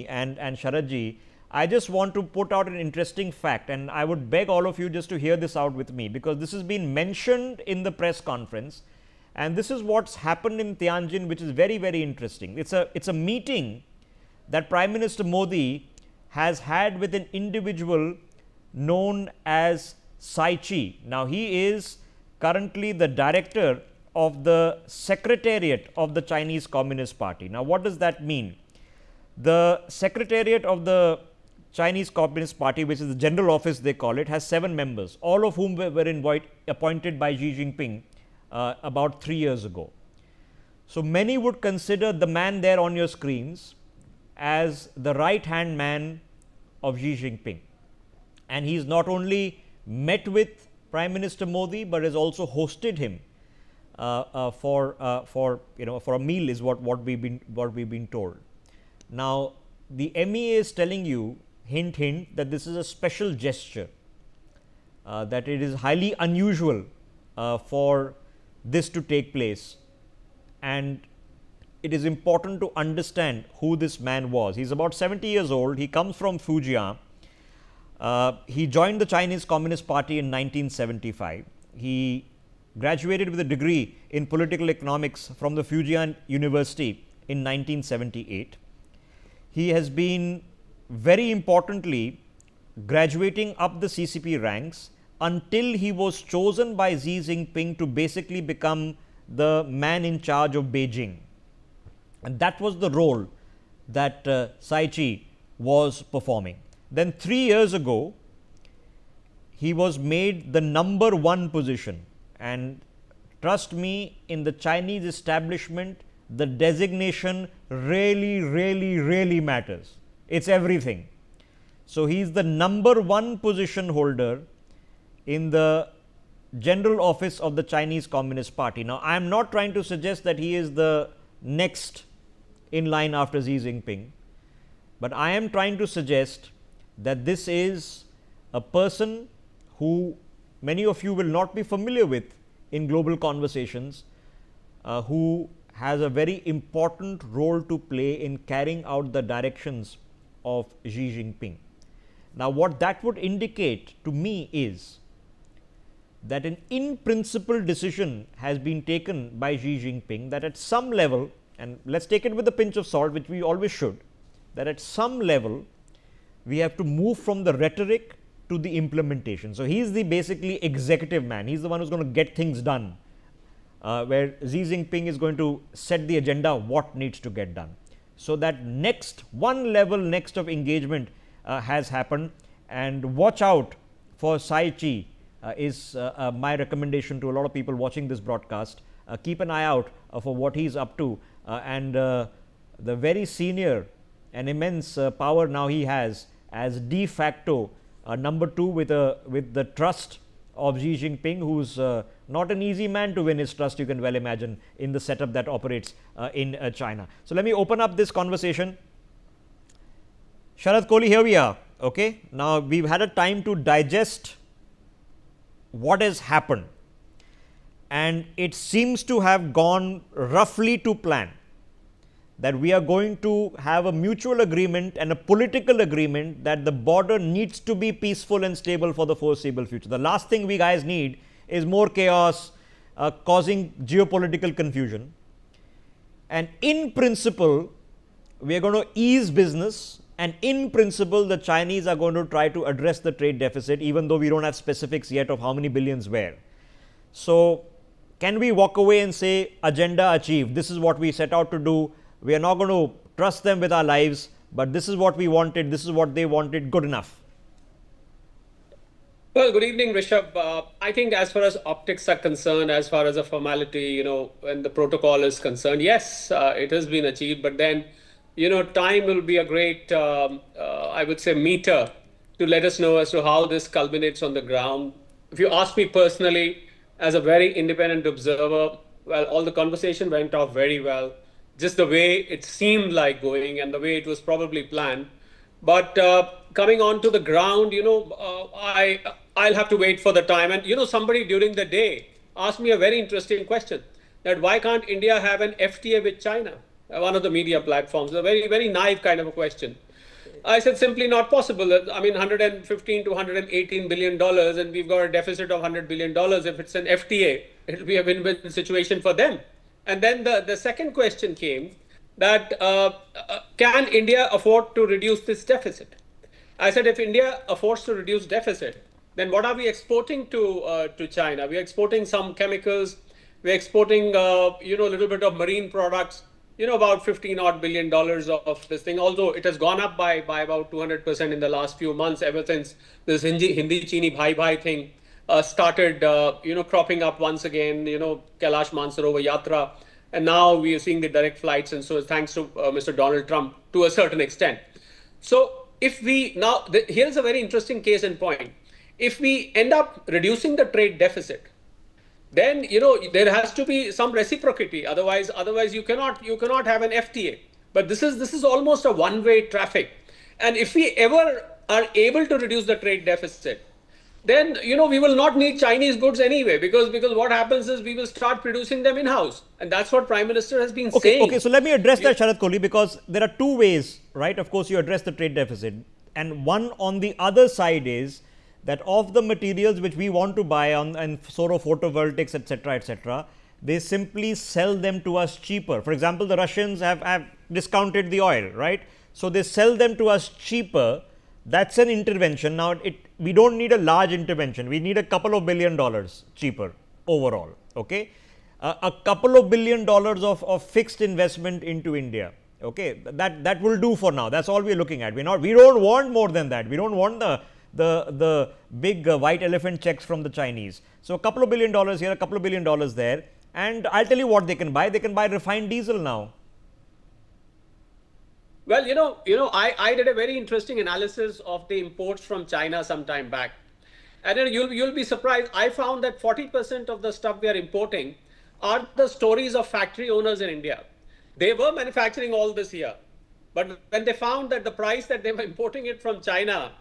and Sharadji, I just want to put out an interesting fact, and I would beg all of you just to hear this out with me, because this has been mentioned in the press conference, and this is what's happened in Tianjin, which is very, very interesting. It's a meeting that Prime Minister Modi has had with an individual known as Saii. Now, he is currently the director of the Secretariat of the Chinese Communist Party. Now, what does that mean? The Secretariat of the Chinese Communist Party, which is the general office they call it, has 7 members, all of whom were appointed by Xi Jinping about 3 years ago. So, many would consider the man there on your screens as the right hand man of Xi Jinping, and he is not only met with Prime Minister Modi, but has also hosted him for a meal, is what we've been told. Now, the MEA is telling you, hint hint, that this is a special gesture, that it is highly unusual for this to take place, and it is important to understand who this man was. He is about 70 years old. He comes from Fujian. He joined the Chinese Communist Party in 1975. He graduated with a degree in political economics from the Fujian University in 1978. He has been, very importantly, graduating up the CCP ranks until he was chosen by Xi Jinping to basically become the man in charge of Beijing. And that was the role that Saii was performing. Then 3 years ago, he was made the #1 position, and trust me, in the Chinese establishment, the designation really matters. It's everything. So, he is the #1 position holder in the general office of the Chinese Communist Party. Now, I am not trying to suggest that he is the next in line after Xi Jinping, but I am trying to suggest that this is a person who many of you will not be familiar with in global conversations, who has a very important role to play in carrying out the directions of Xi Jinping. Now, what that would indicate to me is that an in principle decision has been taken by Xi Jinping, that at some level, and let's take it with a pinch of salt, which we always should, that at some level we have to move from the rhetoric to the implementation. So, he is the basically executive man. He is the one who is going to get things done, where Xi Jinping is going to set the agenda, what needs to get done. So, that next one level next of engagement has happened, and watch out for Saii is my recommendation to a lot of people watching this broadcast. Keep an eye out for what he is up to, and the very senior and immense power now he has as de facto #2 with the trust of Xi Jinping, who's not an easy man to win his trust, you can well imagine, in the setup that operates in China. So, let me open up this conversation. Sharad Kohli, here we are. Okay. Now, we've had a time to digest what has happened, and it seems to have gone roughly to plan, that we are going to have a mutual agreement and a political agreement that the border needs to be peaceful and stable for the foreseeable future. The last thing we guys need is more chaos, causing geopolitical confusion. And in principle, we are going to ease business, and in principle, the Chinese are going to try to address the trade deficit, even though we don't have specifics yet of how many billions where. So, can we walk away and say agenda achieved? This is what we set out to do. We are not going to trust them with our lives, but this is what we wanted, this is what they wanted, good enough. Well, good evening, Rishabh. I think as far as optics are concerned, as far as a formality, when the protocol is concerned, yes, it has been achieved, but then, time will be a great, I would say, meter to let us know as to how this culminates on the ground. If you ask me personally, as a very independent observer, well, all the conversation went off very well. Just the way it seemed like going and the way it was probably planned. But coming on to the ground, I'll have to wait for the time. And, somebody during the day asked me a very interesting question, that why can't India have an FTA with China? one of the media platforms. A very, very naive kind of a question. I said simply not possible. I mean, 115 to 118 billion dollars, and we've got a deficit of 100 billion dollars. If it's an FTA, it'll be a win-win situation for them. And then the second question came that can India afford to reduce this deficit? I said if India affords to reduce deficit, then what are we exporting to China? We are exporting some chemicals. We're exporting a little bit of marine products. About 15 odd billion dollars of this thing, although it has gone up by about 200% in the last few months, ever since this Hindi Chini Bhai Bhai thing started, cropping up once again, Kailash Mansarovar Yatra. And now we are seeing the direct flights. And so thanks to Mr. Donald Trump to a certain extent. So if we now, here's a very interesting case in point. If we end up reducing the trade deficit, then there has to be some reciprocity. Otherwise you cannot have an FTA. But this is almost a one-way traffic. And if we ever are able to reduce the trade deficit, then we will not need Chinese goods anyway, because what happens is we will start producing them in-house, and that's what Prime Minister has been saying. Okay, so let me address that, Sharad Kohli, because there are two ways, right? Of course, you address the trade deficit, and one on the other side is that of the materials which we want to buy on and solar photovoltaics, etc., they simply sell them to us cheaper. For example, the Russians have discounted the oil, right? So they sell them to us cheaper. That's an intervention. Now, we don't need a large intervention. We need a couple of $1 billion cheaper overall. Okay, a couple of $1 billion of fixed investment into India. Okay, that will do for now. That's all we're looking at. We don't want more than that. We don't want the big white elephant checks from the Chinese. So a couple of $1 billion here, a couple of $1 billion there, and I'll tell you what they can buy. They can buy refined diesel now. Well, I did a very interesting analysis of the imports from China some time back. And you'll be surprised. I found that 40% of the stuff we are importing are the stories of factory owners in India. They were manufacturing all this here. But when they found that the price that they were importing it from China,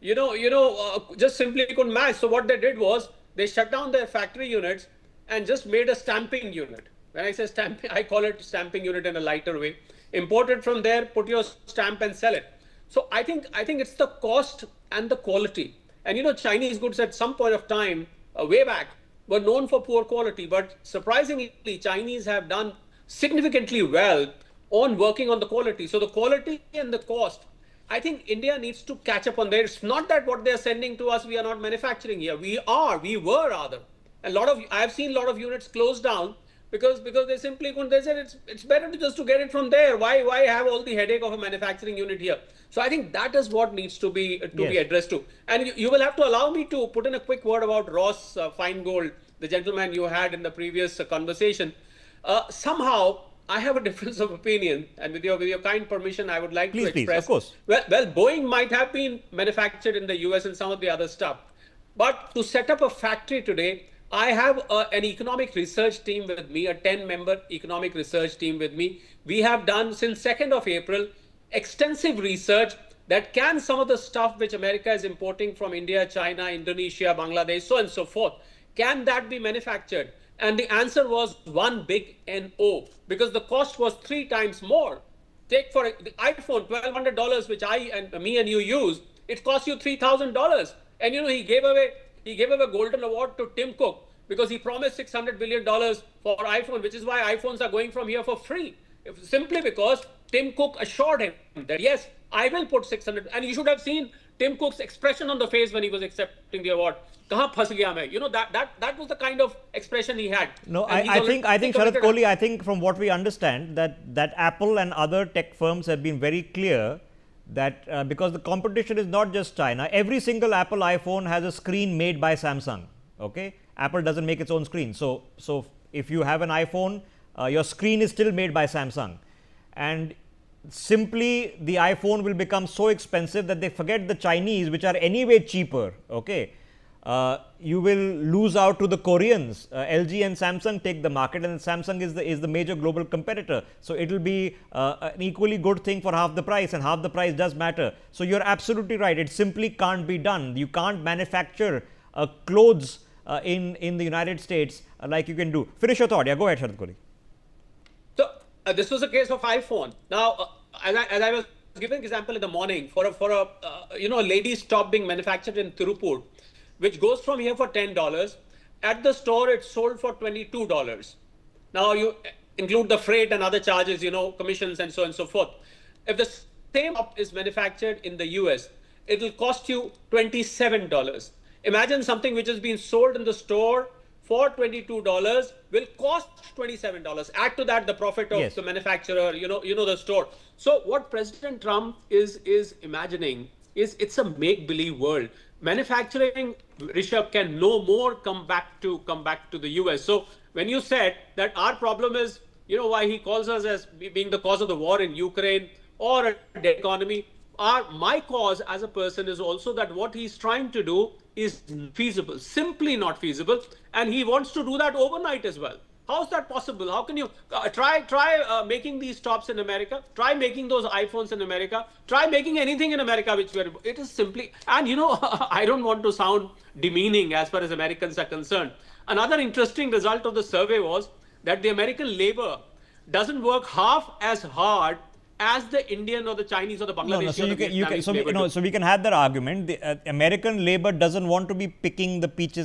just simply couldn't match. So what they did was they shut down their factory units and just made a stamping unit. When I say stamping, I call it stamping unit in a lighter way. Import it from there, put your stamp and sell it. So I think it's the cost and the quality. And Chinese goods at some point of time, way back, were known for poor quality. But surprisingly, Chinese have done significantly well on working on the quality. So the quality and the cost, I think India needs to catch up on there. It's not that what they're sending to us, we are not manufacturing here. We were rather. I've seen a lot of units closed down because they simply couldn't. They said it's better to get it from there. Why have all the headache of a manufacturing unit here? So I think that is what needs to be addressed to. And you will have to allow me to put in a quick word about Ross Feingold, the gentleman you had in the previous conversation. Somehow I have a difference of opinion, and with your kind permission, I would like to express. Please, of course. Well, Boeing might have been manufactured in the US and some of the other stuff, but to set up a factory today, I have an economic research team with me, a 10-member economic research team with me. We have done since 2nd of April extensive research that can some of the stuff which America is importing from India, China, Indonesia, Bangladesh, so on and so forth, can that be manufactured? And the answer was one big No, because the cost was 3 times more. Take for the iPhone, $1,200, which me and you use, it costs you $3,000. And he gave away a golden award to Tim Cook because he promised $600 billion for iPhone, which is why iPhones are going from here for free. Simply because Tim Cook assured him that, yes, I will put 600. And you should have seen Tim Cook's expression on the face when he was accepting the award. That was the kind of expression he had. No, I think Sharad Kohli, I think from what we understand that Apple and other tech firms have been very clear that because the competition is not just China, every single Apple iPhone has a screen made by Samsung. Okay, Apple doesn't make its own screen. So if you have an iPhone, your screen is still made by Samsung, and simply the iPhone will become so expensive that they forget the Chinese, which are anyway cheaper. Okay. You will lose out to the Koreans. LG and Samsung take the market, and Samsung is the major global competitor. So it will be an equally good thing for half the price, and half the price does matter. So you're absolutely right. It simply can't be done. You can't manufacture clothes in the United States like you can do. Finish your thought. Yeah, go ahead, Sharad Kohli. This was a case of iPhone. Now, as I was giving an example in the morning, for a lady stop being manufactured in Tirupur, which goes from here for $10. At the store, it's sold for $22. Now you include the freight and other charges, commissions and so on and so forth. If the same is manufactured in the US, it will cost you $27. Imagine something which has been sold in the store for $22 will cost $27. Add to that the profit of the manufacturer, the store. So what President Trump is imagining is it's a make-believe world. Manufacturing, Rishabh, can no more come back to the US. So when you said that our problem is, why he calls us as being the cause of the war in Ukraine or a dead economy, my cause as a person is also that what he's trying to do is feasible, simply not feasible, and he wants to do that overnight as well. How is that possible? How can you try making these stops in America? Try making those iPhones in America. Try making anything in America it is simply, and I don't want to sound demeaning as far as Americans are concerned. Another interesting result of the survey was that the American labor doesn't work half as hard as the Indian or the Chinese or the Bangladeshi so or the Vietnamese labor do. so we can have that argument. The American labor doesn't want to be picking the peaches